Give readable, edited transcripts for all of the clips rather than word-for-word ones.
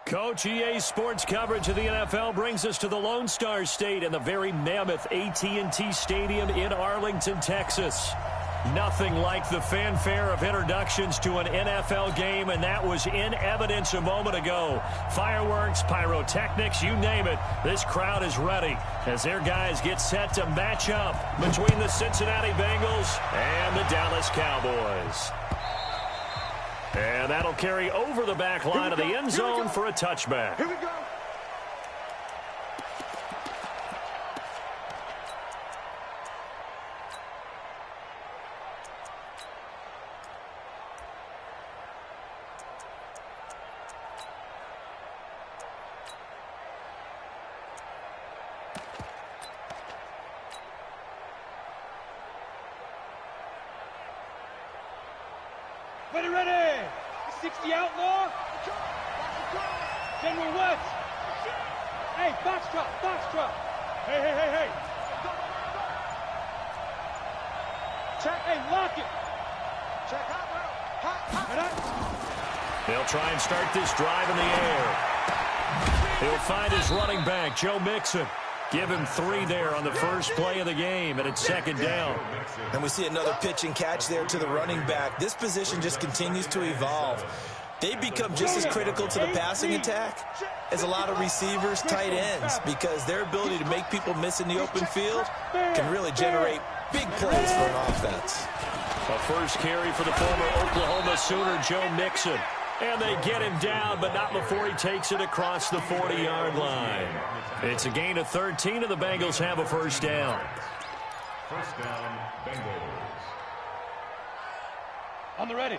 Coach, EA Sports coverage of the NFL brings us to the Lone Star State and the very mammoth AT&T Stadium in Arlington, Texas. Nothing like the fanfare of introductions to an NFL game, and that was in evidence a moment ago. Fireworks, pyrotechnics, you name it. This crowd is ready as their guys get set to match up between the Cincinnati Bengals and the Dallas Cowboys. And that'll carry over the back line of the end zone for a touchback. Here we go. Ready. 60 outlaw. General West. Hey, Foxtrot. Hey. Check. Hey, lock it. Check. Hot. They'll try and start this drive in the air. He'll find his running back, Joe Mixon. Give him 3 there on the first play of the game, and it's second down. And we see another pitch and catch there to the running back. This position just continues to evolve. They become just as critical to the passing attack as a lot of receivers, tight ends, because their ability to make people miss in the open field can really generate big plays for an offense. A first carry for the former Oklahoma Sooner, Joe Mixon. And they get him down, but not before he takes it across the 40-yard line. It's a gain of 13, and the Bengals have a first down. First down, Bengals. On the ready.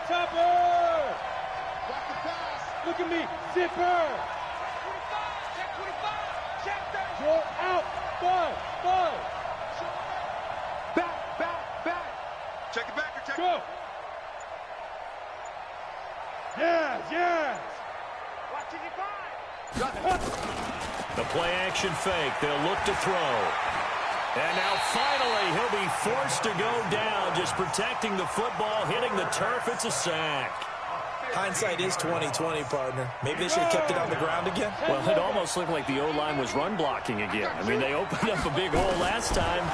Topper. Block the pass. Look at me. Zipper. Check that. Roll out. Ball. Back. Check it back. Go. Yes. The play-action fake. They'll look to throw. And now finally he'll be forced to go down, just protecting the football, hitting the turf. It's a sack. Hindsight is 20/20, partner. Maybe they should have kept it on the ground again. Well, it almost looked like the O-line was run blocking again. I mean, they opened up a big hole last time.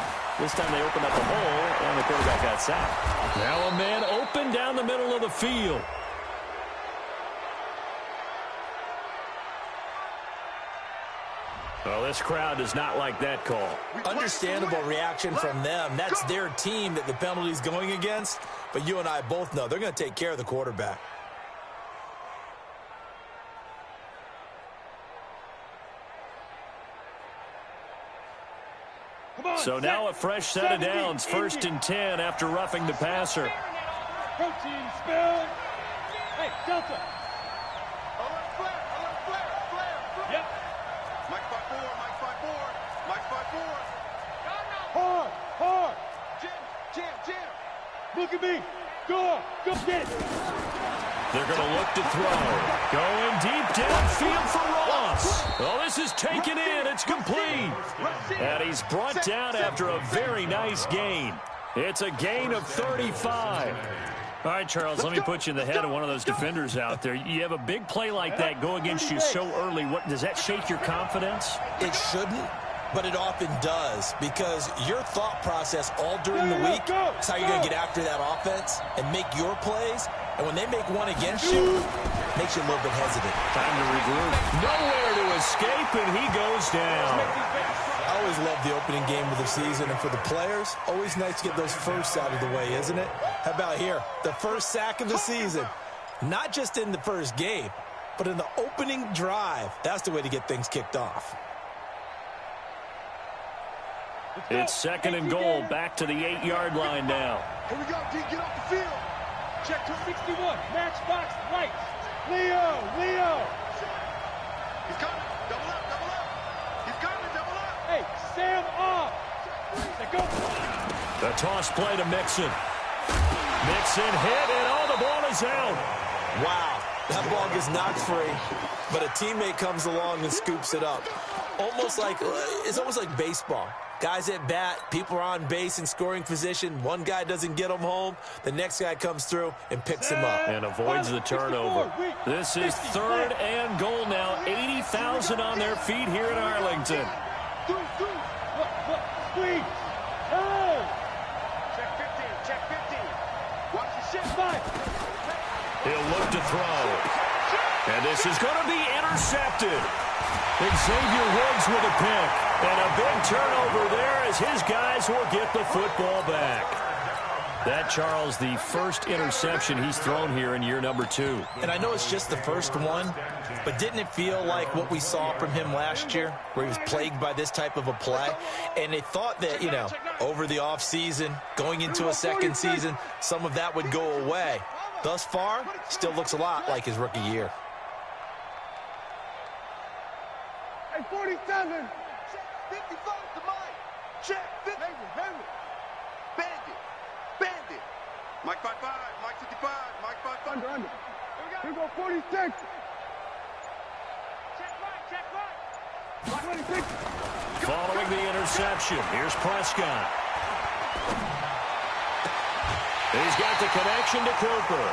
This time they opened up a hole, and the quarterback got sacked. Now a man open down the middle of the field. Well, this crowd does not like that call. Understandable reaction from them. That's their team that the penalty's going against. But you and I both know they're going to take care of the quarterback. So now a fresh set of downs, 1st and 10 after roughing the passer. Protein spill. Hey, Delta. Yep. Mike 5-4. Hard. Jam. Look at me. Go get it. They're going to look to throw. Going deep downfield for Ross. Oh, this is taken in. It's complete. And he's brought down after a very nice gain. It's a gain of 35. All right, Charles, let me put you in the head of one of those defenders out there. You have a big play like that go against you so early. What does that shake your confidence? It shouldn't, but it often does, because your thought process all during the week is how you're going to get after that offense and make your plays. And when they make one against you, it makes you a little bit hesitant. Time to regroup. Nowhere to escape, and he goes down. I always love the opening game of the season, and for the players, always nice to get those firsts out of the way, isn't it? How about here? The first sack of the season. Not just in the first game, but in the opening drive. That's the way to get things kicked off. It's 2nd and goal, back to the 8-yard line now. Here we go, D. Get off the field. Check to 61. Matchbox right. Leo. He's coming. Double up. He's coming. Double up. Hey, Sam off. Go. The toss play to Mixon. Mixon hit, and all the ball is out. Wow, that ball gets knocked free, but a teammate comes along and scoops it up. It's almost like baseball. Guys at bat, people are on base in scoring position. One guy doesn't get them home. The next guy comes through and picks him up. And avoids the turnover. This is 3rd and goal now. 80,000 on their feet here in Arlington. Squeeze. Check 15. Check 15. Watch the shit. He'll look to throw. And this is going to be intercepted. Xavier Woods with a pick. And a big turnover there as his guys will get the football back. That, Charles, the first interception he's thrown here in year number 2. And I know it's just the first one, but didn't it feel like what we saw from him last year, where he was plagued by this type of a play? And they thought that, over the offseason, going into a second season, some of that would go away. Thus far, still looks a lot like his rookie year. Hey, 47. 55 to mine. Check 50. Bandit. Mike 55. Mike 55. Mike 55. Under. Here we go, 46. Check right. 26. Following the interception, here's Prescott. He's got the connection to Cooper.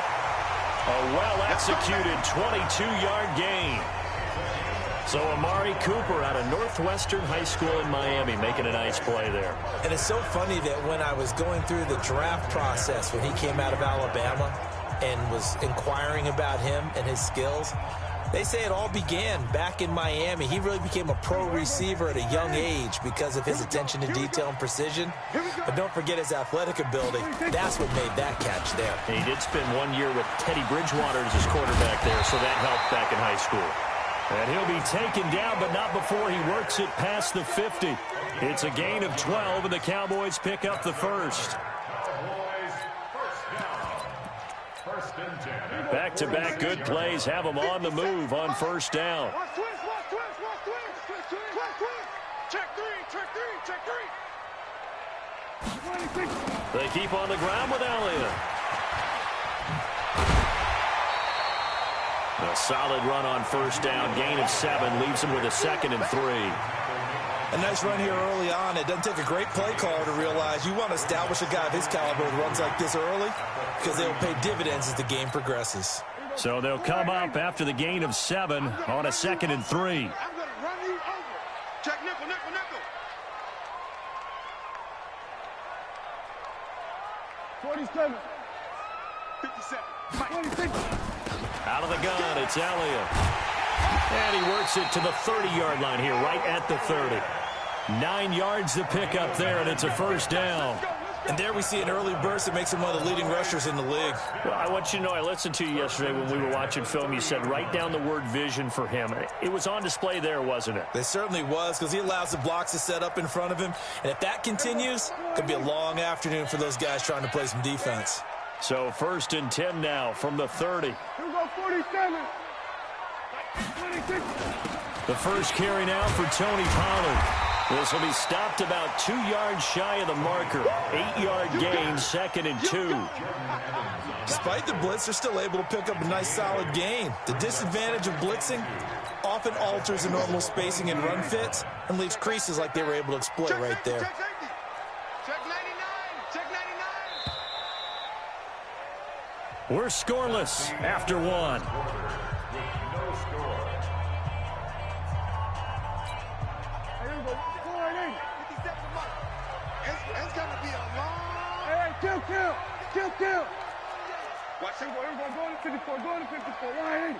A well-executed 22-yard gain. So Amari Cooper out of Northwestern High School in Miami making a nice play there. And it's so funny that when I was going through the draft process when he came out of Alabama and was inquiring about him and his skills, they say it all began back in Miami. He really became a pro receiver at a young age because of his attention to detail and precision. But don't forget his athletic ability. That's what made that catch there. And he did spend 1 year with Teddy Bridgewater as his quarterback there, so that helped back in high school. And he'll be taken down, but not before he works it past the 50. It's a gain of 12, and the Cowboys pick up the first. Back-to-back good plays have them on the move on first down. They keep on the ground with Elliott. A solid run on first down. Gain of 7 leaves him with a 2nd and 3. A nice run here early on. It doesn't take a great play caller to realize you want to establish a guy of his caliber who runs like this early because they'll pay dividends as the game progresses. So they'll come up after the gain of 7 on a 2nd and 3. I'm going to run you over. Check nickel. 47. 57. 26. Out of the gun, it's Elliott. And he works it to the 30-yard line here, right at the 30. 9 yards to pick up there, and it's a first down. And there we see an early burst that makes him one of the leading rushers in the league. Well, I want you to know, I listened to you yesterday when we were watching film. You said write down the word vision for him. It was on display there, wasn't it? It certainly was, because he allows the blocks to set up in front of him. And if that continues, it could be a long afternoon for those guys trying to play some defense. So 1st and 10 now from the 30. Here we go, 47. 26. The first carry now for Tony Pollard. This will be stopped about 2 yards shy of the marker. 8-yard gain, 2nd and 2. Despite the blitz, they're still able to pick up a nice solid gain. The disadvantage of blitzing often alters the normal spacing and run fits and leaves creases like they were able to exploit right there. Check 99. Check 99. We're scoreless after 1. It's going to be a long... Hey, kill. Watch it. Here we go. Going to 54. 180.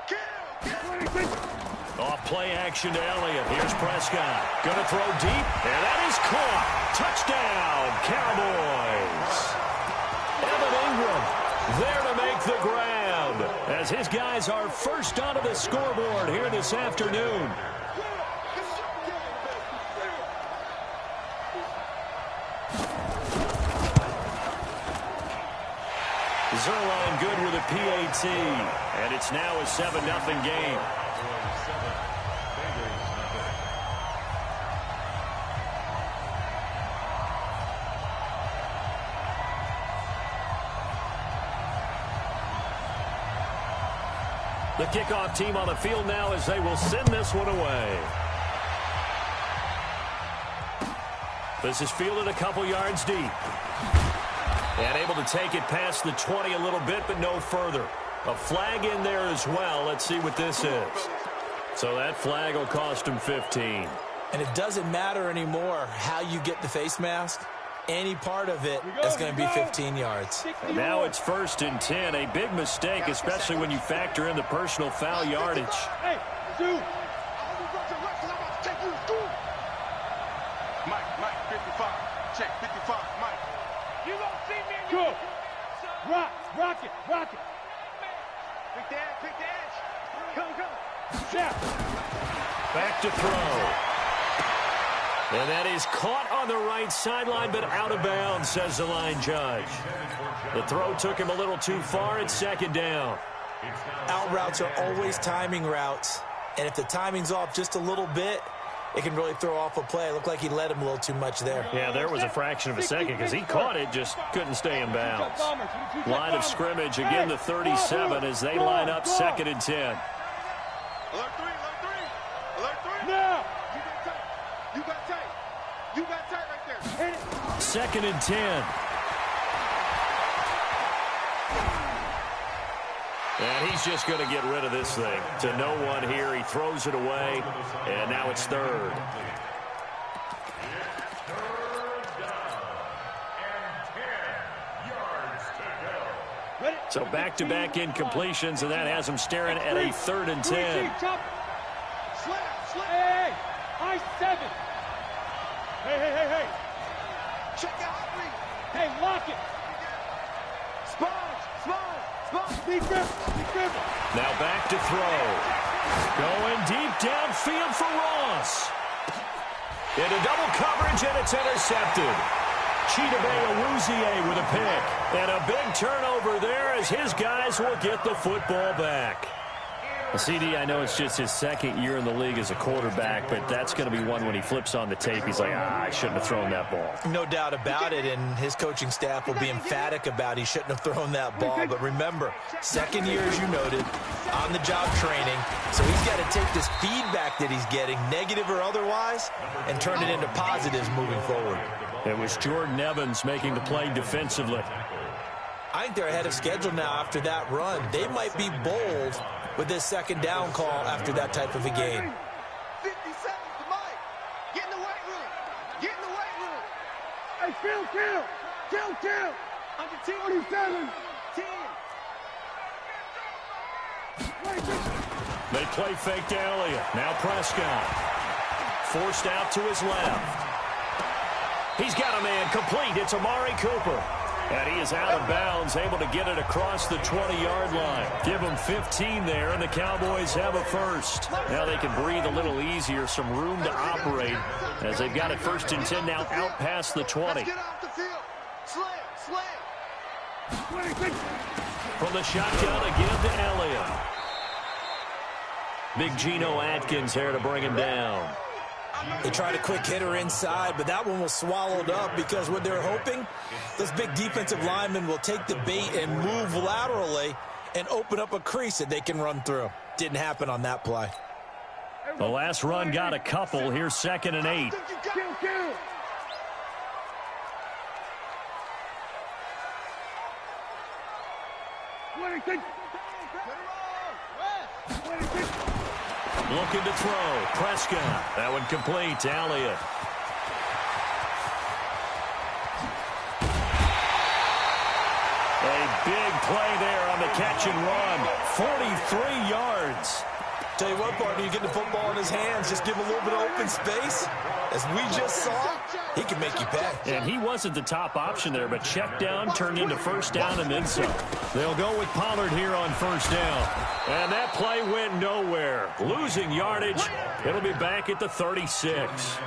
Kill. 26. Off play action to Elliott. Here's Prescott. Going to throw deep, and that is caught. Touchdown, Cowboys. Evan Ingram there to make the ground as his guys are first onto the scoreboard here this afternoon. Zerline good with a PAT, and it's now a 7-0 game. The kickoff team on the field now as they will send this one away. This is fielded a couple yards deep. And able to take it past the 20 a little bit, but no further. A flag in there as well. Let's see what this is. So that flag will cost him 15. And it doesn't matter anymore how you get the face mask. Any part of it is going to be 15 yards. And now it's 1st and 10. A big mistake, especially when you factor in the personal foul yardage. Hey, dude. Mike, 55. Check, 55, Mike. You gonna see me in your... Rock it. Quick dash. Come. Snap. Back to throw. And that is caught on the right sideline, but out of bounds, says the line judge. The throw took him a little too far. It's 2nd down. Out routes are always timing routes. And if the timing's off just a little bit, it can really throw off a play. It looked like he led him a little too much there. Yeah, there was a fraction of a second because he caught it, just couldn't stay in bounds. Line of scrimmage, again the 37 as they line up 2nd and 10. Alert 3. Now. You got tight right there. 2nd and 10. And he's just going to get rid of this thing. To no one here. He throws it away. And now it's 3rd. So back-to-back incompletions, and that has him staring at a 3rd and 10. Hey, I-7. Hey. Check out Henry. Hey, lock it. Sponge. Be careful. Now back to throw. Going deep downfield for Ross. Into double coverage, and it's intercepted. Chidobe Awuzie with a pick. And a big turnover there as his guys will get the football back. CD, I know it's just his 2nd year in the league as a quarterback, but that's going to be one when he flips on the tape. He's like, I shouldn't have thrown that ball. No doubt about it, and his coaching staff will be emphatic about he shouldn't have thrown that ball. But remember, 2nd year, as you noted, on-the-job training. So he's got to take this feedback that he's getting, negative or otherwise, and turn it into positives moving forward. It was Jordan Evans making the play defensively. I think they're ahead of schedule now after that run. They might be bold with this 2nd down call after that type of a game. 50 seconds to Mike. Get in the weight room. Hey, Kill. Under 10. 47. 10. They play fake to Elliott. Now Prescott. Forced out to his left. He's got a man complete. It's Amari Cooper. And he is out of bounds, able to get it across the 20-yard line. Give him 15 there, and the Cowboys have a 1st. Now they can breathe a little easier, some room to operate as they've got it 1st and 10 now out past the 20. Get off the field. Slam. From the shotgun again to Elliott. Big Geno Atkins here to bring him down. They tried a quick hitter inside, but that one was swallowed up because what they're hoping, those big defensive linemen will take the bait and move laterally and open up a crease that they can run through. Didn't happen on that play. The last run got a couple. Here's 2nd and 8. Kill. Looking to throw. Prescott. That one complete to Elliott. A big play there on the catch and run. 43 yards. Tell you what, partner, you get the football in his hands, just give him a little bit of open space. As we just saw, he can make you pay. And he wasn't the top option there, but check down turned into 1st down and then some. They'll go with Pollard here on 1st down. And that play went nowhere. Losing yardage. It'll be back at the 36.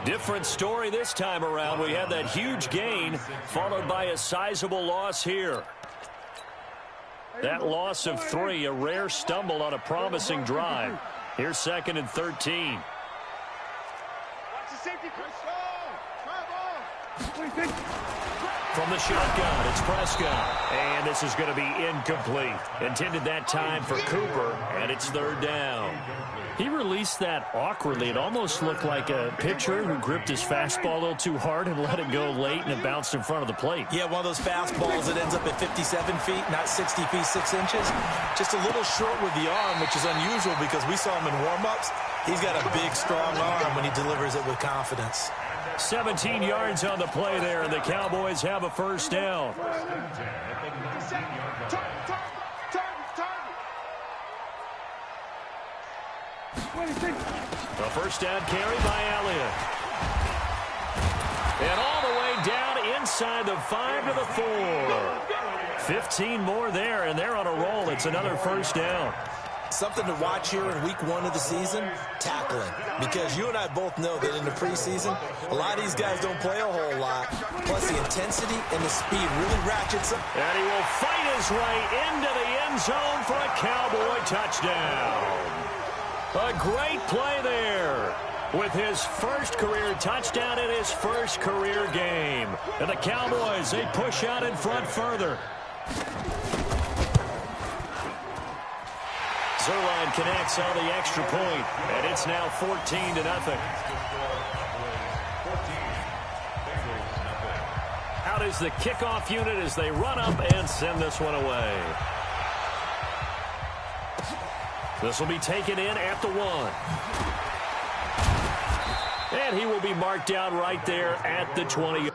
Different story this time around. We had that huge gain followed by a sizable loss here. That loss of 3, a rare stumble on a promising drive. Here's 2nd and 13. Watch the safety. Try ball. From the shotgun, it's Prescott. And this is going to be incomplete. Intended that time for Cooper, and it's third down. He released that awkwardly. It almost looked like a pitcher who gripped his fastball a little too hard and let it go late, and it bounced in front of the plate. Yeah, one of those fastballs that ends up at 57 feet, not 60 feet, 6 inches. Just a little short with the arm, which is unusual because we saw him in warm-ups. He's got a big, strong arm when he delivers it with confidence. 17 yards on the play there, and the Cowboys have a first down. A first down carry by Elliott. And all the way down inside the 5 to the 4. 15 more there, and they're on a roll. It's another first down. Something to watch here in week 1 of the season, tackling. Because you and I both know that in the preseason, a lot of these guys don't play a whole lot. Plus the intensity and the speed really ratchets up. And he will fight his way into the end zone for a Cowboy touchdown. A great play there with his first career touchdown in his first career game. And the Cowboys, they push out in front further. Zerline connects on the extra point, and it's now 14-0. Out is the kickoff unit as they run up and send this one away. This will be taken in at the 1. And he will be marked down right there at the 20.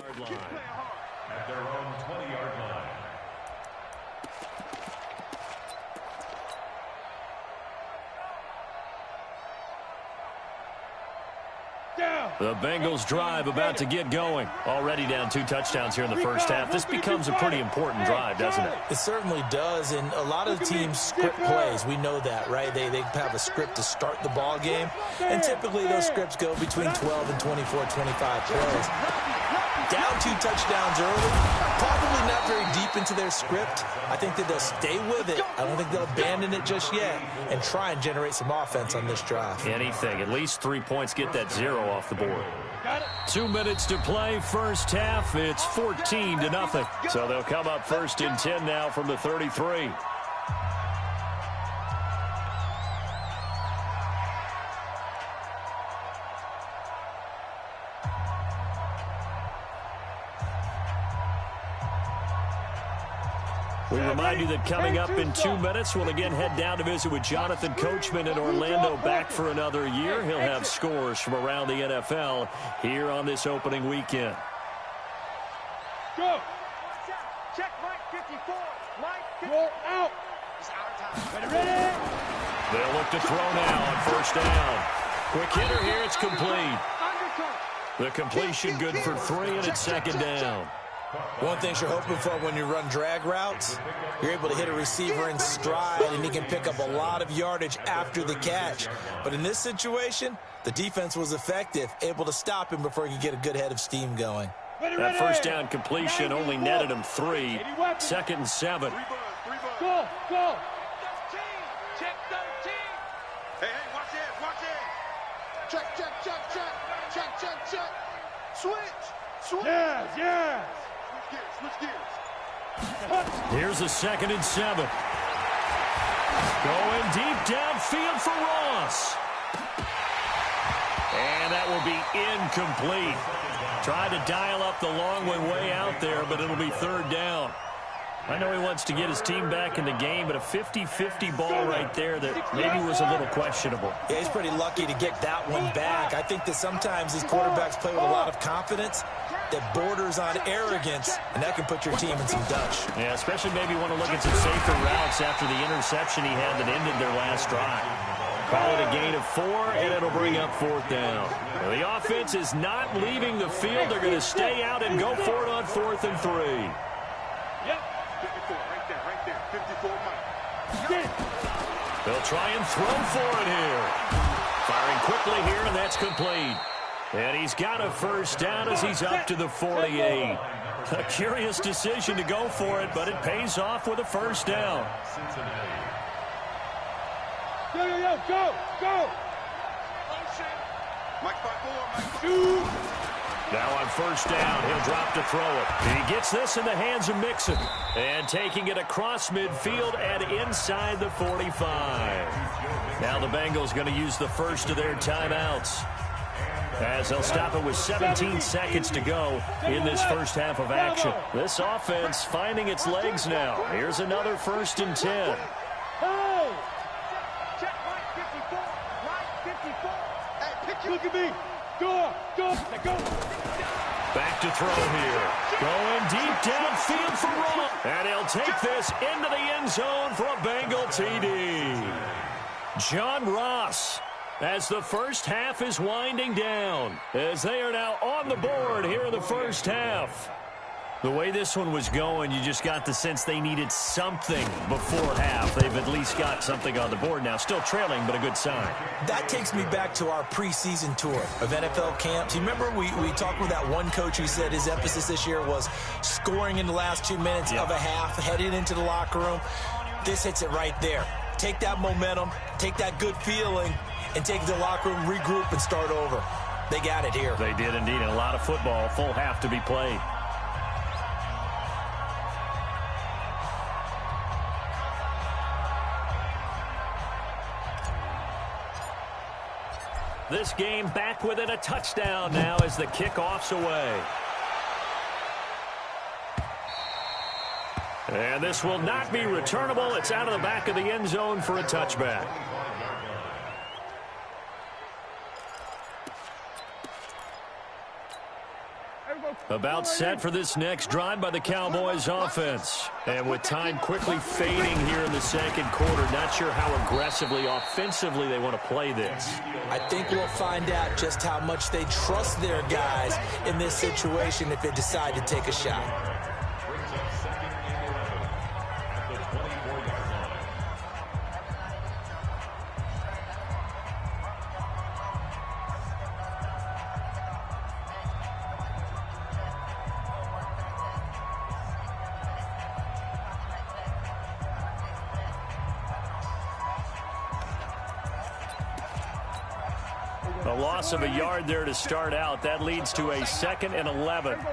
Yard line. At their own 20-yard line. The Bengals drive about to get going. Already down 2 touchdowns here in the first half. This becomes a pretty important drive, doesn't it? It certainly does, and a lot of the teams script plays. We know that, right? They have a script to start the ball game, and typically those scripts go between 12 and 24, 25 plays. Down 2 touchdowns early, probably not very deep into their script. I think that they'll stay with it. I don't think they'll abandon it just yet and try and generate some offense on this drive. Anything. At least 3 points, get that 0 off the board. 2 minutes to play, first half. It's 14-0. So they'll come up first and 10 now from the 33. We remind you that coming up in 2 minutes, we'll again head down to visit with Jonathan Coachman in Orlando, back for another year. He'll have scores from around the NFL here on this opening weekend. Go. Check Mike 54. Mike 54. Roll out. It's our time. Ready? They'll look to throw now on first down. Quick hitter here. It's complete. The completion good for 3, and it's second down. One thing you're hoping for when you run drag routes, you're able to hit a receiver in stride, and he can pick up a lot of yardage after the catch. But in this situation, the defense was effective, able to stop him before he could get a good head of steam going. That first down completion only netted him 3. Second and 7. Go, go. Check 13. Hey, watch this, watch this. Check, check, check, check. Check, check, check. Switch. Yes, yes. Switch gears. Here's a 2nd and 7. Going deep downfield for Ross. And that will be incomplete. Tried to dial up the long way out there, but it'll be third down. I know he wants to get his team back in the game, but a 50-50 ball right there that maybe was a little questionable. Yeah, he's pretty lucky to get that one back. I think that sometimes these quarterbacks play with a lot of confidence. that borders on arrogance, and that can put your team in some dutch. Yeah, especially maybe want to look at some safer routes after the interception he had that ended their last drive. Call it a gain of 4, and it'll bring up 4th down. Now, the offense is not leaving the field. They're going to stay out and go for it on 4th and 3. Yep. 54, right there. 54, Mike. They'll try and throw for it here. Firing quickly here, and that's complete. And he's got a first down as he's up to the 48. A curious decision to go for it, but it pays off with a first down. Go. Mike 5-4, Mike. Now on first down, he'll drop to throw it. He gets this in the hands of Mixon. And taking it across midfield and inside the 45. Now the Bengals going to use the first of their timeouts, as they'll stop it with 17 seconds to go in this first half of action. This offense finding its legs now. Here's another 1st and 10. Hey! Check Mike 54. Mike 54. Hey, look at me. Go. Back to throw here. Going deep downfield for Romo. And he'll take this into the end zone for a Bengal TD. John Ross, as the first half is winding down, as they are now on the board here in the first half. The way this one was going, you just got the sense they needed something before half. They've at least got something on the board now. Still trailing, but a good sign. That takes me back to our preseason tour of NFL camps. You remember we talked with that one coach who said his emphasis this year was scoring in the last 2 minutes of a half, heading into the locker room. This hits it right there. Take that momentum, take that good feeling, and take the locker room, regroup, and start over. They got it here. They did indeed. And a lot of football, full half to be played. This game back within a touchdown now as the kickoff's away. And this will not be returnable. It's out of the back of the end zone for a touchback. About set for this next drive by the Cowboys offense. And with time quickly fading here in the second quarter, not sure how aggressively, offensively they want to play this. I think we'll find out just how much they trust their guys in this situation if they decide to take a shot. A loss of a yard there to start out. That leads to a 2nd and 11. Out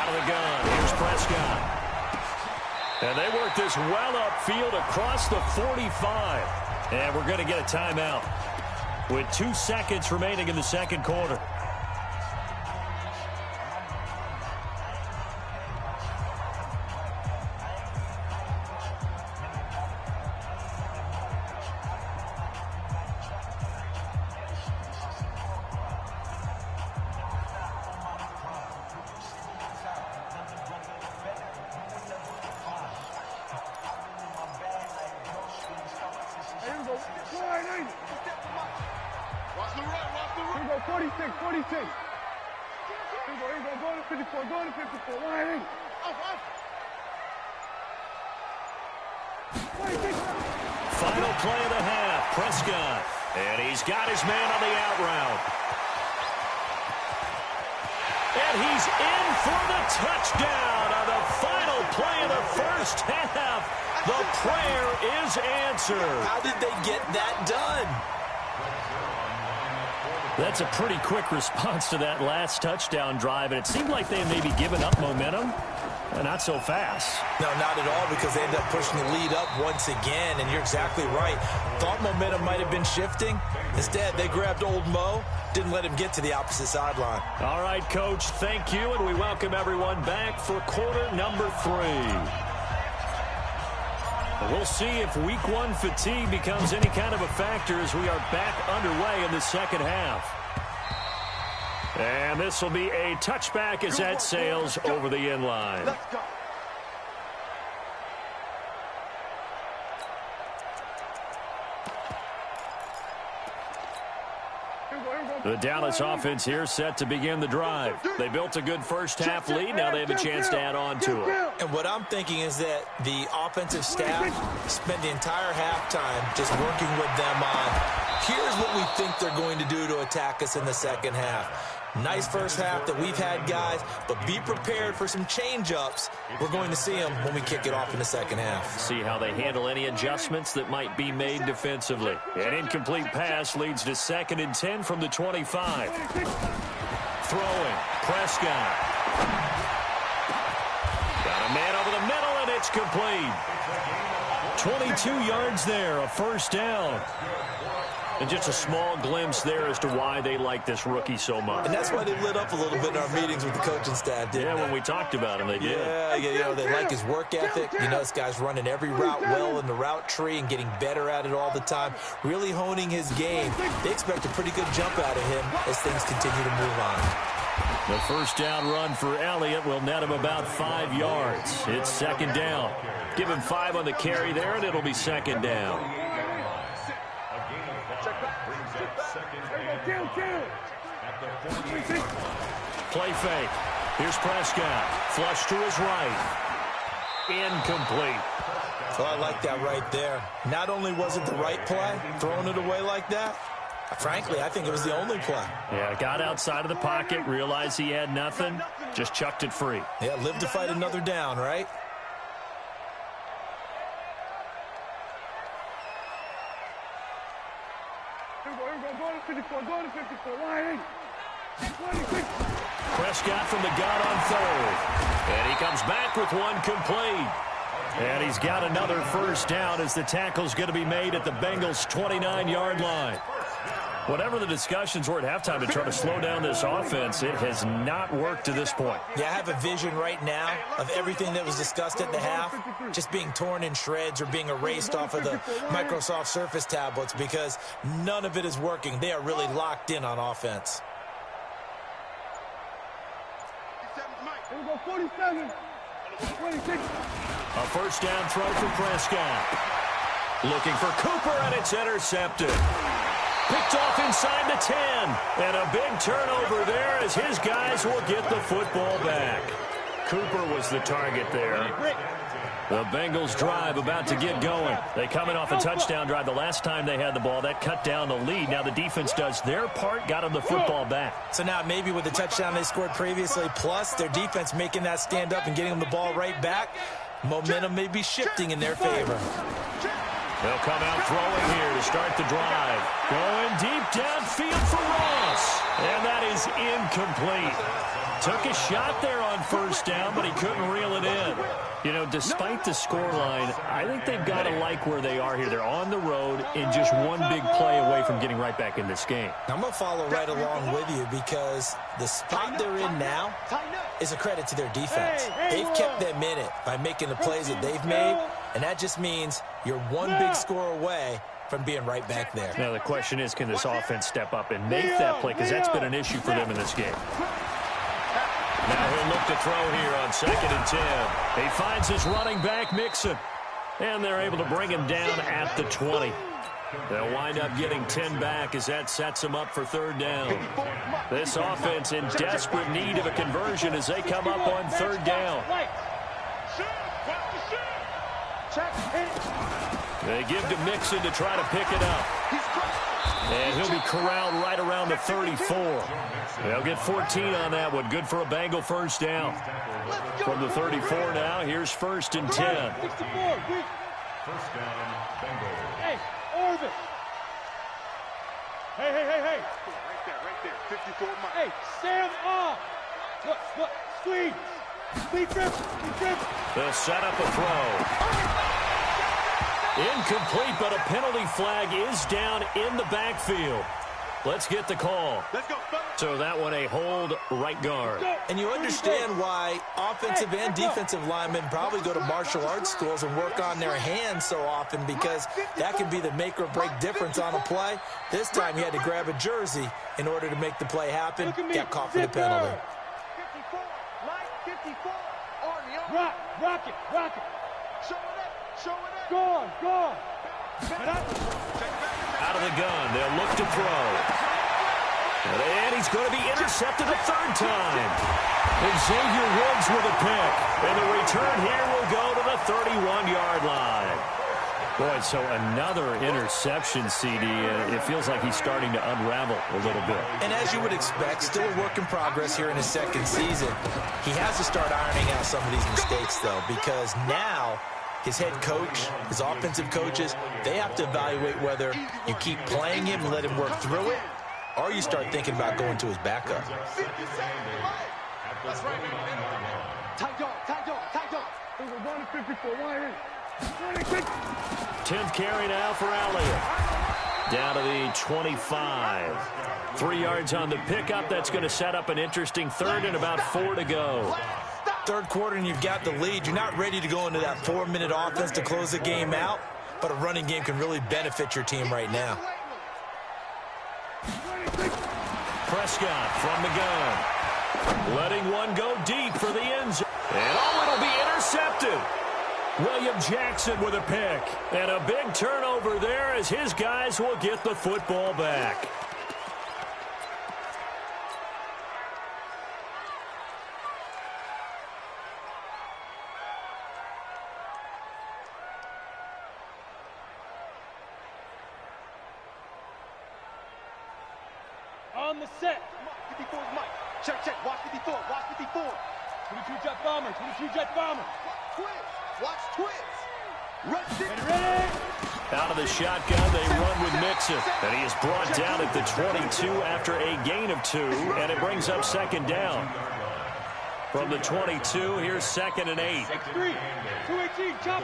of the gun. Here's Prescott. And they work this well upfield across the 45. And we're going to get a timeout with 2 seconds remaining in the second quarter. Final play of the half, Prescott. And he's got his man on the out route. And he's in for the touchdown on the final play of the first half. The prayer is answered. How did they get that done? That's a pretty quick response to that last touchdown drive, and it seemed like they had maybe given up momentum. Not so fast. No, not at all, because they ended up pushing the lead up once again, and you're exactly right. Thought momentum might have been shifting. Instead, they grabbed old Mo, didn't let him get to the opposite sideline. All right, Coach, thank you, and we welcome everyone back for quarter number 3. We'll see if week one fatigue becomes any kind of a factor as we are back underway in the second half. And this will be a touchback as that sails over the end line. Let's go. The Dallas offense here set to begin the drive. They built a good first half lead. Now they have a chance to add on to it. And what I'm thinking is that the offensive staff spent the entire halftime just working with them on, here's what we think they're going to do to attack us in the second half. Nice first half that we've had, guys, but be prepared for some change-ups. We're going to see them when we kick it off in the second half. See how they handle any adjustments that might be made defensively. An incomplete pass leads to 2nd and 10 from the 25. Throwing. Prescott. Got a man over the middle, and it's complete. 22 yards there, a first down. And just a small glimpse there as to why they like this rookie so much. And that's why they lit up a little bit in our meetings with the coaching staff, didn't they? When we talked about him, they did. Yeah, you know, they like his work ethic. You know, this guy's running every route well in the route tree and getting better at it all the time, really honing his game. They expect a pretty good jump out of him as things continue to move on. The first down run for Elliott will net him about 5 yards. It's 2nd down. Give him 5 on the carry there, and it'll be 2nd down. Play fake. Here's Prescott. Flush to his right. Incomplete. So I like that right there. Not only was it the right play, throwing it away like that, frankly, I think it was the only play. Yeah, got outside of the pocket, realized he had nothing, just chucked it free. Yeah, live to fight another down, right? Prescott from the gun on 3rd. And he comes back with one complete. And he's got another first down as the tackle's going to be made at the Bengals' 29-yard line. Whatever the discussions were at halftime to try to slow down this offense, it has not worked to this point. Yeah, I have a vision right now of everything that was discussed at the half just being torn in shreds or being erased off of the Microsoft Surface tablets because none of it is working. They are really locked in on offense. 47. 26. A first down throw for Prescott. Looking for Cooper, and it's intercepted. Picked off inside the 10. And a big turnover there as his guys will get the football back. Cooper was the target there. The Bengals drive about to get going. They coming off a touchdown drive the last time they had the ball. That cut down the lead. Now the defense does their part, got them the football back. So now maybe with the touchdown they scored previously, plus their defense making that stand up and getting them the ball right back, momentum may be shifting in their favor. They'll come out throwing here to start the drive. Going deep downfield for Ross. And that is incomplete. Took a shot there on first down, but he couldn't reel it in. You know, despite the scoreline, I think they've got to like where they are here. They're on the road and just one big play away from getting right back in this game. I'm going to follow right along with you because the spot they're in now is a credit to their defense. They've kept them in it by making the plays that they've made, and that just means you're one big score away from being right back there. Now the question is, can this offense step up and make that play? Because that's been an issue for them in this game. Now he'll look to throw here on 2nd and 10. He finds his running back, Mixon. And they're able to bring him down at the 20. They'll wind up getting 10 back as that sets them up for 3rd down. This offense in desperate need of a conversion as they come up on 3rd down. They give to Mixon to try to pick it up. And he'll be corralled right around the 34. They'll get 14 on that one. Good for a Bengal first down. From the 34 now, here's 1st and 10. 64. First down, Bengals. Hey, Orvis. Hey. Right there. 54 miles. Hey, Sam off. Look, squeeze. Squeeze trip. They'll set up a throw. Incomplete, but a penalty flag is down in the backfield. Let's get the call. Let's go. So that one a hold right guard. And you understand why offensive and defensive linemen probably go to martial arts schools and work on their hands so often, because that can be the make or break difference on a play. This time he had to grab a jersey in order to make the play happen. Got caught for the penalty. 54, Mike, 54. Rock it. Show it up. Go on. Out of the gun, they'll look to throw. And he's going to be intercepted a third time. Xavier Woods with a pick. And the return here will go to the 31-yard line. Boy, so another interception, CD. It feels like he's starting to unravel a little bit. And as you would expect, still a work in progress here in his second season. He has to start ironing out some of these mistakes, though, because now his head coach, his offensive coaches, they have to evaluate whether you keep playing him and let him work through it, or you start thinking about going to his backup. That's right. Tight dog. We're going to 54. 10th carry now for Elliott. Down to the 25. 3 yards on the pickup. That's going to set up an interesting third and about 4 to go. Third quarter and you've got the lead. You're not ready to go into that 4-minute offense to close the game out, but a running game can really benefit your team right now. Prescott from the gun. Letting one go deep for the end zone. And it'll be intercepted. William Jackson with a pick. And a big turnover there as his guys will get the football back. On the set. 54 is Mike. Check. Watch 54. 22-jet bomber. Watch twins. Run 6. Ready. Out of the shotgun, they run with Mixon. And he is brought down at the 22 after a gain of 2, and it brings up second down. From the 22, here's 2nd and 8. 6-3. 218. Chop.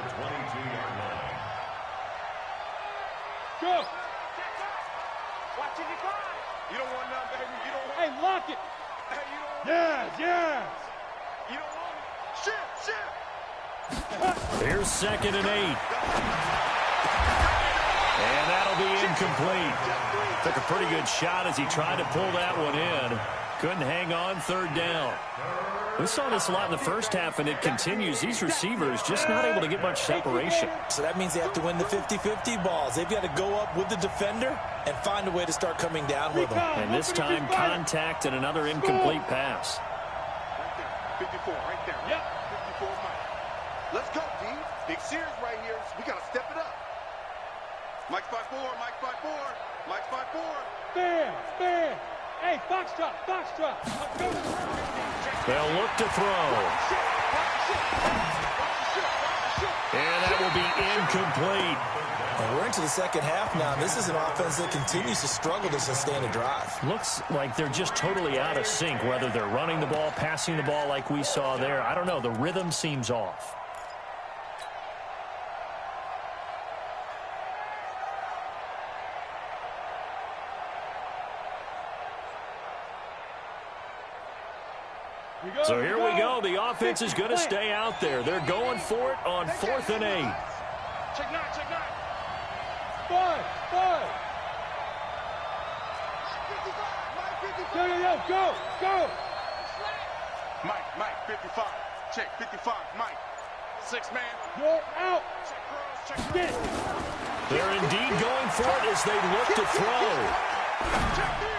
Go. Watch 55. You don't want none, baby. You don't want. Hey, lock it. Hey, you don't want. Yes. You don't want it. Shit. Here's 2nd and 8. And that'll be incomplete. Took a pretty good shot as he tried to pull that one in. Couldn't hang on, 3rd down. We saw this a lot in the first half, and it continues. These receivers just not able to get much separation. So that means they have to win the 50-50 balls. They've got to go up with the defender and find a way to start coming down with them. And this time, contact and another incomplete pass. Right there. 54 right there. Yep. 54 Mike. Let's go, D. Big Sears right here. We got to step it up. Mike's 5'4". Mike's 5'4". Spin. Hey, Foxtrot. They'll look to throw. And that will be incomplete. And we're into the second half now. This is an offense that continues to struggle to sustain a drive. Looks like they're just totally out of sync, whether they're running the ball, passing the ball like we saw there. I don't know. The rhythm seems off. So here we go. The offense is going to stay out there. They're going for it on 4th and 8. Check 9. 5. Go. Mike, 55. Check, 55. Mike. 6 man. You're out. Check. Get. They're indeed going for it as they look to throw. Check 3.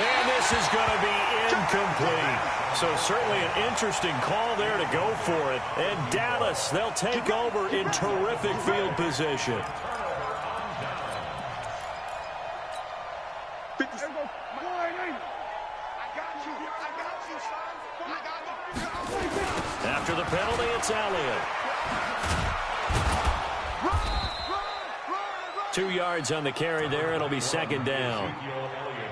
And this is going to be incomplete. So certainly an interesting call there to go for it. And Dallas, they'll take over in terrific field position. After the penalty, it's Elliott. 2 yards on the carry there. It'll be 2nd down.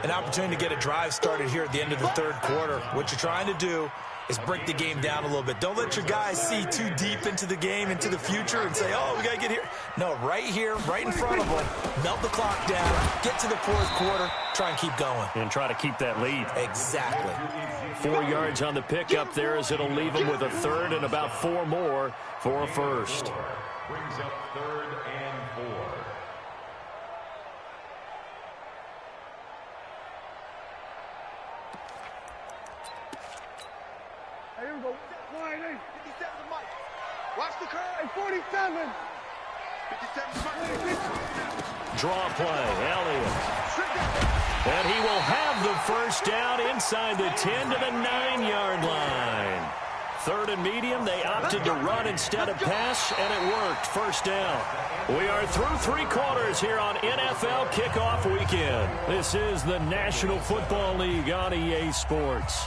An opportunity to get a drive started here at the end of the third quarter. What you're trying to do is break the game down a little bit. Don't let your guys see too deep into the game, into the future, and say, oh, we got to get here. No, right here, right in front of them, melt the clock down, get to the fourth quarter, try and keep going. And try to keep that lead. Exactly. 4 yards on the pickup there as it'll leave them with a third and about 4 more for a first. Brings up 3rd and 4. Hey, here we go. Line 8. 57 to Mike. Watch the curve. Hey, 47. 57 to Mike. Draw play, Elliott. And he will have the first down inside the 10 to the 9-yard line. 3rd and medium, they opted to run instead of pass, and it worked. First down. We are through 3 quarters here on NFL Kickoff Weekend. This is the National Football League on EA Sports.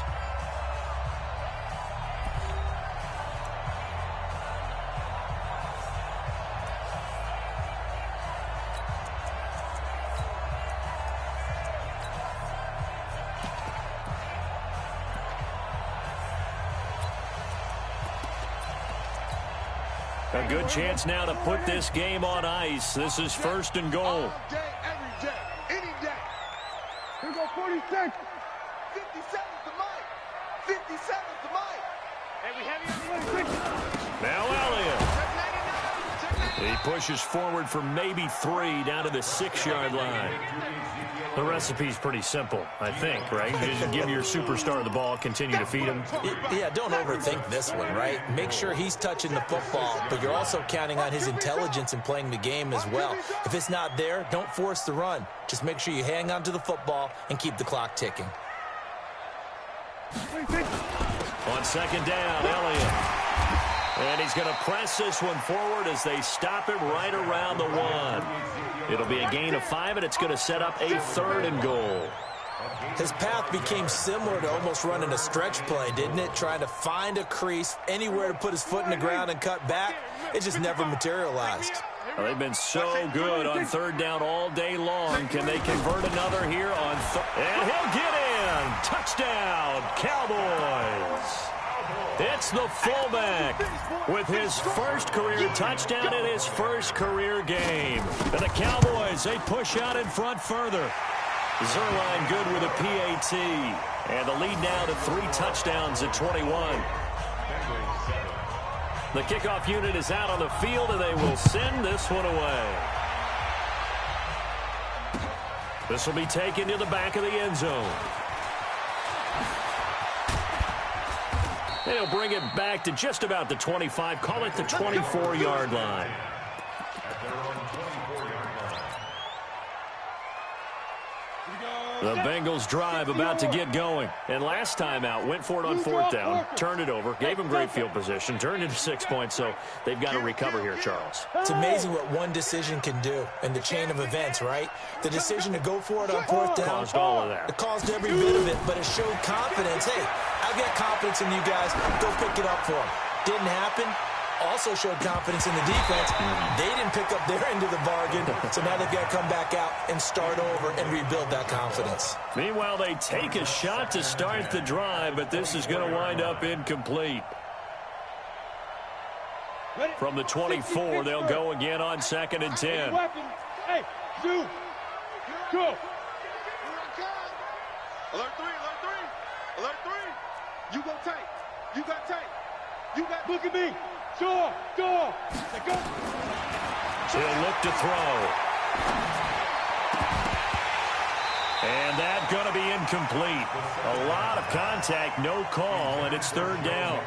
A good chance now to put this game on ice. This is 1st and goal. All day, every day, any day. Here we go, 46. 57 to Mike. 57 to Mike. Hey, we have you. Now Elliott. He pushes forward for maybe 3 down to the 6-yard line. The recipe's pretty simple, I think, right? You just give your superstar the ball, continue to feed him. Yeah, don't overthink this one, right? Make sure he's touching the football, but you're also counting on his intelligence in playing the game as well. If it's not there, don't force the run. Just make sure you hang on to the football and keep the clock ticking. On 2nd down, Elliott. And he's going to press this one forward as they stop him right around the 1. It'll be a gain of 5, and it's going to set up a 3rd and goal. His path became similar to almost running a stretch play, didn't it? Trying to find a crease, anywhere to put his foot in the ground and cut back. It just never materialized. Well, they've been so good on 3rd down all day long. Can they convert another here on and he'll get in. Touchdown, Cowboys. It's the fullback with his first career touchdown in his first career game. And the Cowboys, they push out in front further. Zerline good with a PAT. And the lead now to 3 touchdowns at 21. The kickoff unit is out on the field, and they will send this one away. This will be taken to the back of the end zone. And he'll bring it back to just about the 25. Call it the 24-yard line. The Bengals drive about to get going. And last time out, went for it on 4th down, turned it over, gave them great field position, turned into 6 points, so they've got to recover here, Charles. It's amazing what one decision can do in the chain of events, right? The decision to go for it on 4th down. Caused all of that. It caused every bit of it, but it showed confidence. Hey, I've got confidence in you guys. Go pick it up for them. Didn't happen. Also showed confidence in the defense. They didn't pick up their end of the bargain, so now they've got to come back out and start over and rebuild that confidence. Meanwhile, they take a shot to start the drive, but this is going to wind up incomplete. From the 24, they'll go again on 2nd and 10. Hey, do. Go. Alert 3, alert 3. Alert 3. You go tight. You got tight. You got. Look at me. Door. Go. He'll look to throw. And that's going to be incomplete. A lot of contact, no call, and it's 3rd down.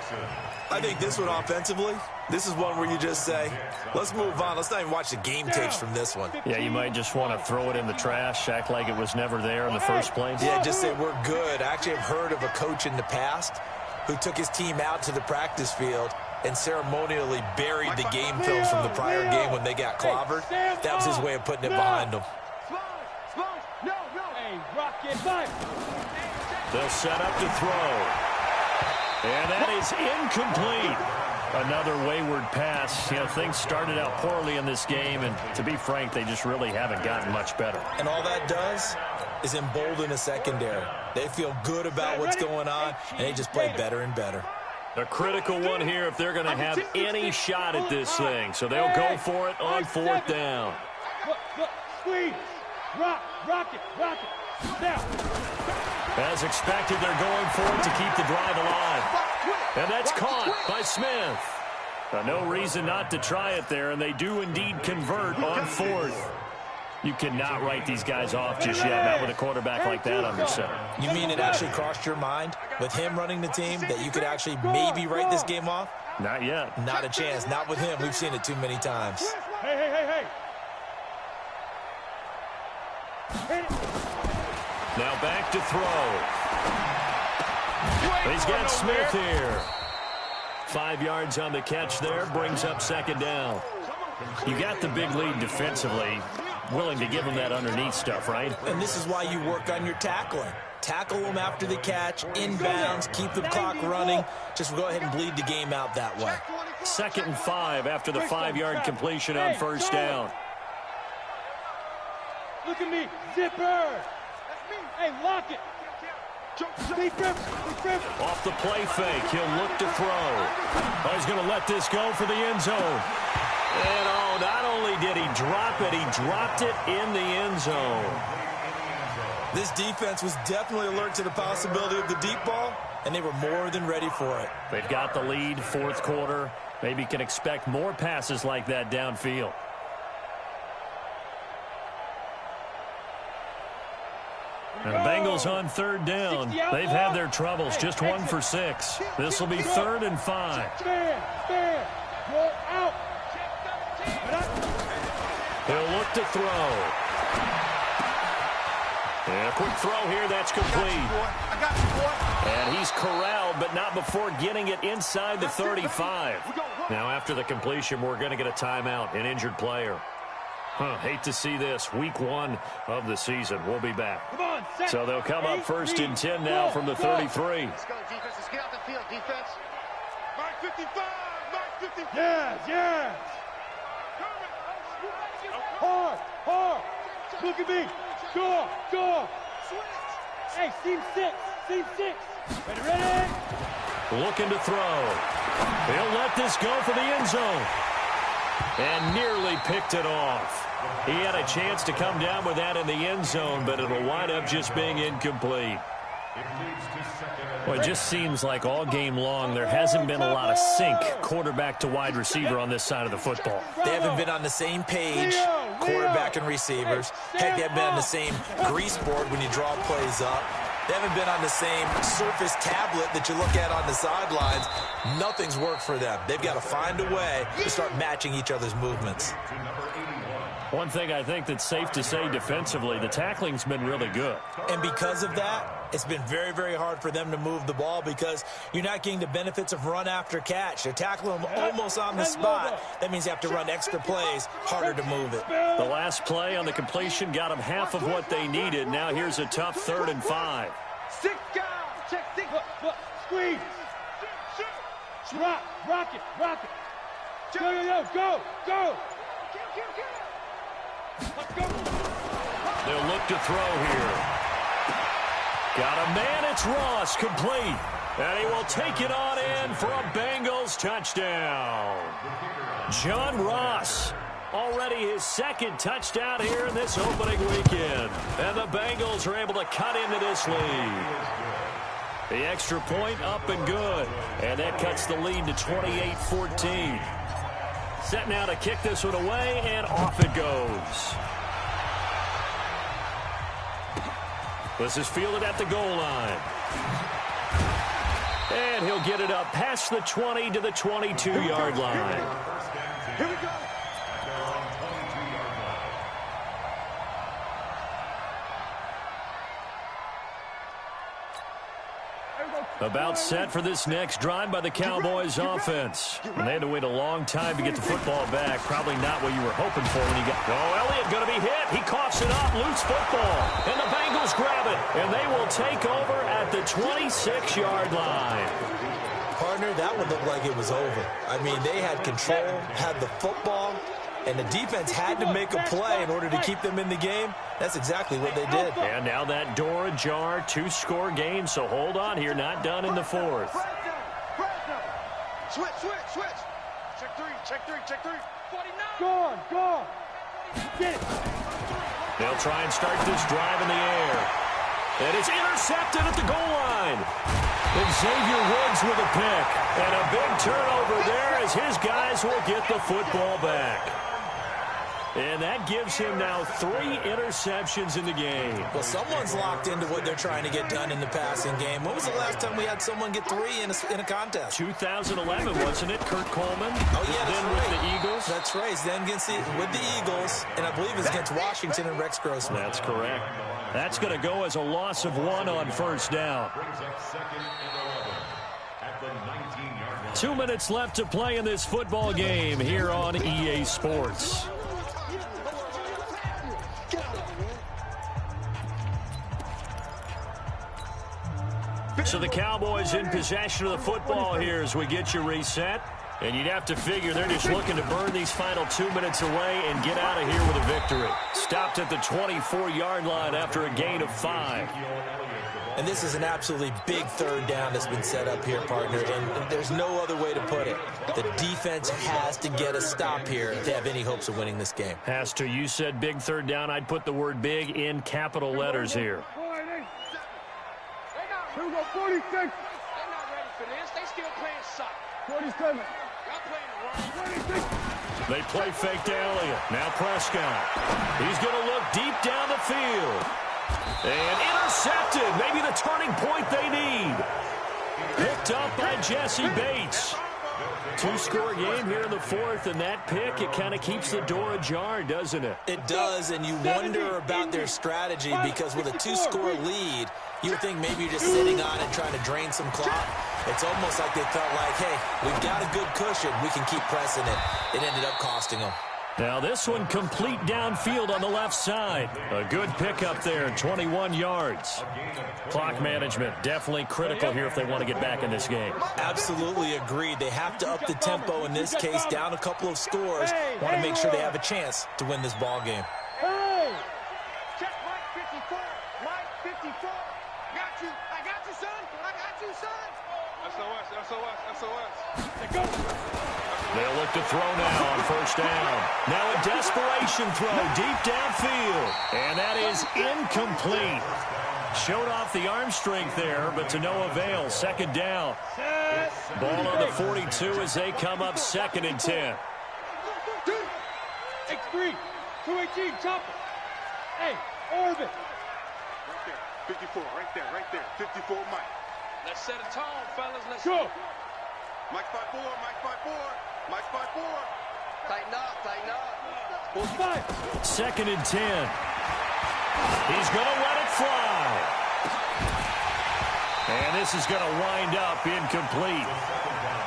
I think this one offensively, this is one where you just say, let's move on. Let's not even watch the game tapes from this one. Yeah, you might just want to throw it in the trash, act like it was never there in the first place. Yeah, just say we're good. I actually have heard of a coach in the past who took his team out to the practice field and ceremonially buried the game films from the prior game when they got clobbered. That was his way of putting it behind them. They'll set up to throw. And that is incomplete. Another wayward pass. You know, things started out poorly in this game, and to be frank, they just really haven't gotten much better. And all that does is embolden a secondary. They feel good about what's going on, and they just play better and better. A critical one here if they're going to have any shot at this thing. So they'll go for it on fourth down. Look, squeeze. Rock it. Now. As expected, they're going for it to keep the drive alive. And that's caught by Smith. No reason not to try it there, and they do indeed convert on fourth. You cannot write these guys off just yet, not with a quarterback like that under center. You mean it actually crossed your mind with him running the team that you could actually maybe write this game off? Not yet. Not a chance. Not with him. We've seen it too many times. Hey. Now back to throw. He's got Smith here. 5 yards on the catch there, brings up second down. You got the big lead defensively. Willing to give them that underneath stuff, right? And this is why you work on your tackling. Tackle them after the catch, inbounds, keep the clock running. Just go ahead and bleed the game out that way. 2nd and 5 after the 5-yard completion on first down. Look at me, zipper. Hey, lock it. Off the play fake, he'll look to throw. Oh, he's going to let this go for the end zone. And not only did he drop it, he dropped it in the end zone. This defense was definitely alert to the possibility of the deep ball, and they were more than ready for it. They've got the lead, fourth quarter. Maybe can expect more passes like that downfield. And the Bengals on third down. They've had their troubles, just 1 for 6. This will be 3rd and 5. You're out. He'll look to throw. And a quick throw here, that's complete. And he's corralled, but not before getting it inside the 35. Now after the completion, we're going to get a timeout, an injured player. Hate to see this. Week 1 of the season. We'll be back. So they'll come up 1st and 10 now from the 33. Let's go, defense. Let's get out the field, defense. Mark 55. Mark 55. Yes. Hard. Look at me. Go. Hey, seam 6. Ready? Looking to throw. He'll let this go for the end zone. And nearly picked it off. He had a chance to come down with that in the end zone, but it'll wind up just being incomplete. Well, it just seems like all game long there hasn't been a lot of sync quarterback to wide receiver on this side of the football. They haven't been on the same page, quarterback and receivers. Heck, they haven't been on the same grease board when you draw plays up. They haven't been on the same surface tablet that you look at on the sidelines. Nothing's worked for them. They've got to find a way to start matching each other's movements. One thing I think that's safe to say defensively, the tackling's been really good. And because of that, it's been very, very hard for them to move the ball because you're not getting the benefits of run after catch. They're tackling them almost on the spot. That means you have to run extra plays, harder to move it. The last play on the completion got them half of what they needed. Now here's a tough 3rd and 5. 6 guys. Check 6. Look. Squeeze. Rock it. Go. They'll look to throw here. Got a man, it's Ross, complete. And he will take it on in for a Bengals touchdown. John Ross, already his 2nd touchdown here in this opening weekend. And the Bengals are able to cut into this lead. The extra point up and good. And that cuts the lead to 28-14. Set now to kick this one away, and off it goes. This is fielded at the goal line. And he'll get it up past the 20 to the 22-yard line. Here we go. About set for this next drive by the Cowboys offense. And they had to wait a long time to get the football back. Probably not what you were hoping for when you got... Oh, Elliott going to be hit. He coughs it up. Loose football. And the Bengals grab it. And they will take over at the 26-yard line. Partner, that one looked like it was over. I mean, they had control, had the football, and the defense had to make a play in order to keep them in the game. That's exactly what they did. And now that door ajar, 2-score game, so hold on here, not done in the fourth. Switch. Check three. 49. Gone. Get it. They'll try and start this drive in the air. And it's intercepted at the goal line. Xavier Woods with a pick. And a big turnover there as his guys will get the football back. And that gives him now 3 interceptions in the game. Well, someone's locked into what they're trying to get done in the passing game. When was the last time we had someone get 3 in a contest? 2011, wasn't it? Kurt Coleman. Oh, yeah, that's then right. with the Eagles. That's right. Then with the Eagles, and I believe it's against Washington and Rex Grossman. That's correct. That's going to go as a loss of 1 on first down. 2 minutes left to play in this football game here on EA Sports. So the Cowboys in possession of the football here as we get you reset. And you'd have to figure they're just looking to burn these final 2 minutes away and get out of here with a victory. Stopped at the 24-yard line after a gain of 5. And this is an absolutely big third down that's been set up here, partner. And there's no other way to put it. The defense has to get a stop here if they have any hopes of winning this game. Has to. You said big third down. I'd put the word big in capital letters here. 46. They're not ready for this. They still playing soccer. 47. Y'all playing the wrong. 26. They play fake to Elliott. Now Prescott. He's going to look deep down the field. And intercepted. Maybe the turning point they need. Picked up by Jesse Bates. 2-score game here in the fourth, and that pick, it kind of keeps the door ajar, doesn't it? It does, and you wonder about their strategy because with a 2-score lead, you would think maybe you're just sitting on it trying to drain some clock. It's almost like they felt like, hey, we've got a good cushion. We can keep pressing it. It ended up costing them. Now this one complete downfield on the left side. A good pickup there, 21 yards. Clock management definitely critical here if they want to get back in this game. Absolutely agreed. They have to up the tempo in this case, down a couple of scores. Want to make sure they have a chance to win this ball game. Hey! Check Mike 54. Mike 54. Got you. I got you, son. I got you, son. SOS. They go. They'll look to throw now on first down. Now a desperation throw deep downfield. And that is incomplete. Showed off the arm strength there, but to no avail. Second down. Ball on the 42 as they come up 2nd and 10. X3. 218. Chopper. Hey, orbit. Right there. 54. Right there. 54, Mike. Let's set a tone, fellas. Let's Go. Mike 5-4. Mike 5-4. tighten up. 5. 2nd and 10. He's going to let it fly. And this is going to wind up incomplete.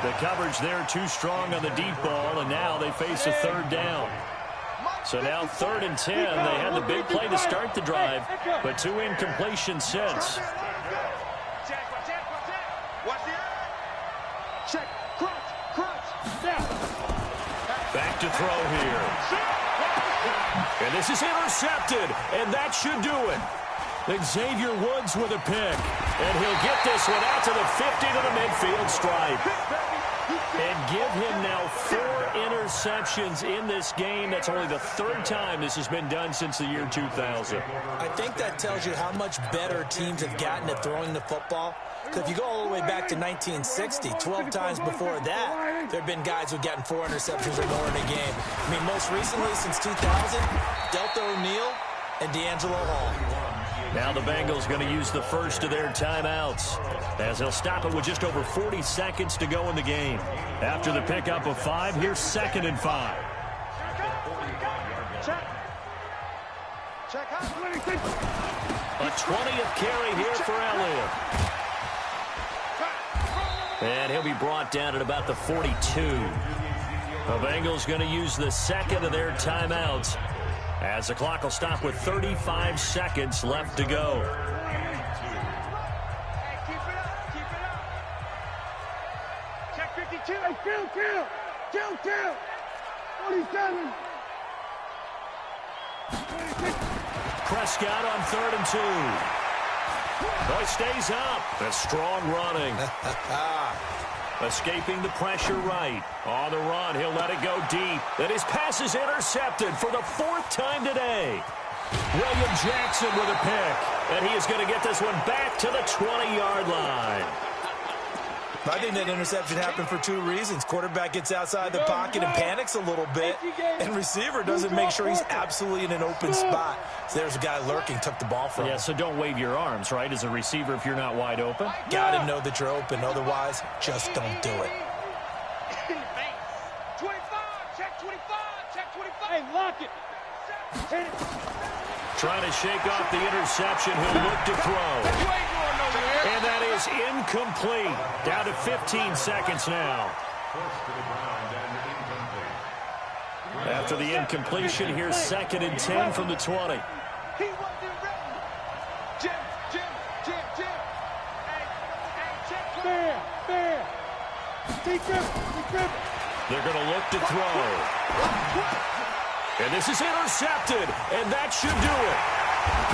The coverage there too strong on the deep ball, and now they face a third down. So now 3rd and 10. They had the big play to start the drive, but 2 incompletions since. Watch the eye. Check. Crunch. Down. Back to throw here. And this is intercepted, and that should do it. Xavier Woods with a pick, and he'll get this one out to the 50 to the midfield stripe. And give him now 4 interceptions in this game. That's only the 3rd time this has been done since the year 2000. I think that tells you how much better teams have gotten at throwing the football. Because if you go all the way back to 1960, 12 times before that, there have been guys who've gotten 4 interceptions or more in a game. I mean, most recently, since 2000, Delta O'Neal and D'Angelo Hall. Now the Bengals going to use the first of their timeouts as they'll stop it with just over 40 seconds to go in the game. After the pickup of 5, here's 2nd and 5. Check out 26. A 20th carry here for Elliott. And he'll be brought down at about the 42. The Bengals going to use the 2nd of their timeouts as the clock will stop with 35 seconds left to go. Kill. 47. Prescott on 3rd and 2. Boy stays up. That's strong running. Escaping the pressure right. On the run, he'll let it go deep. And his pass is intercepted for the 4th time today. William Jackson with a pick. And he is going to get this one back to the 20-yard line. I think that interception happened for 2 reasons. Quarterback gets outside the pocket and panics a little bit, and receiver doesn't make sure he's absolutely in an open spot. So there's a guy lurking, took the ball from him. Yeah, so don't wave your arms, right, as a receiver if you're not wide open. Got to know that you're open. Otherwise, just don't do it. 25, check 25, check 25. Hey, lock it. Hit it. Trying to shake off the interception. He'll look to throw. And that is incomplete. Down to 15 seconds now. After the incompletion, here's 2nd and 10 from the 20. He wasn't ready. Jim. Hey, Fair. Decrypt. They're going to look to throw. And this is intercepted. And that should do it.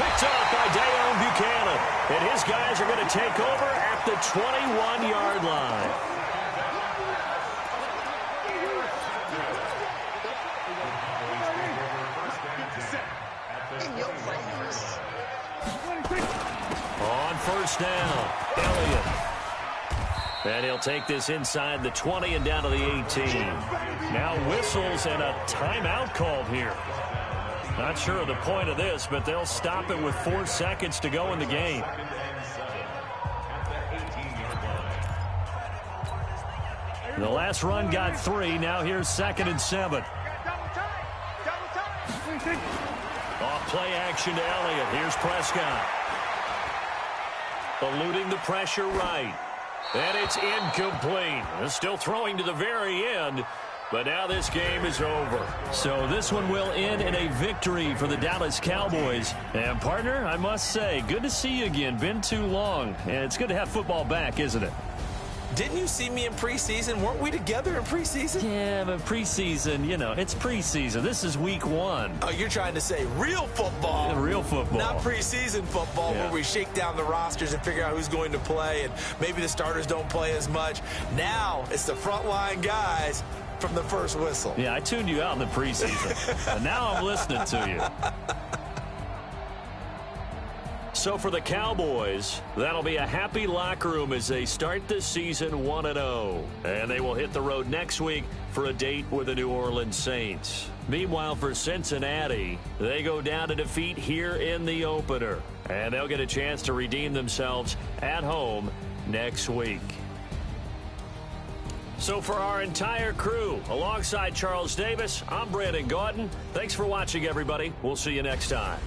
Picked off by Dayon Buchanan. And his guys are going to take over at the 21-yard line. On 1st down, Elliott. And he'll take this inside the 20 and down to the 18. Now whistles and a timeout called here. Not sure of the point of this, but they'll stop it with 4 seconds to go in the game. The last run got 3. Now here's 2nd and 7. Off play action to Elliott. Here's Prescott. Eluding the pressure right. And it's incomplete. They're still throwing to the very end. But now this game is over. So this one will end in a victory for the Dallas Cowboys. And, partner, I must say, good to see you again. Been too long. And it's good to have football back, isn't it? Didn't you see me in preseason? Weren't we together in preseason? Yeah, but preseason, you know, it's preseason. This is week 1. Oh, you're trying to say real football. Yeah, real football. Not preseason football where we shake down the rosters and figure out who's going to play, and maybe the starters don't play as much. Now it's the frontline guys from the first whistle. Yeah, I tuned you out in the preseason. And now I'm listening to you. So for the Cowboys, that'll be a happy locker room as they start this season 1-0. And they will hit the road next week for a date with the New Orleans Saints. Meanwhile, for Cincinnati, they go down to defeat here in the opener. And they'll get a chance to redeem themselves at home next week. So for our entire crew, alongside Charles Davis, I'm Brandon Gaudin. Thanks for watching, everybody. We'll see you next time.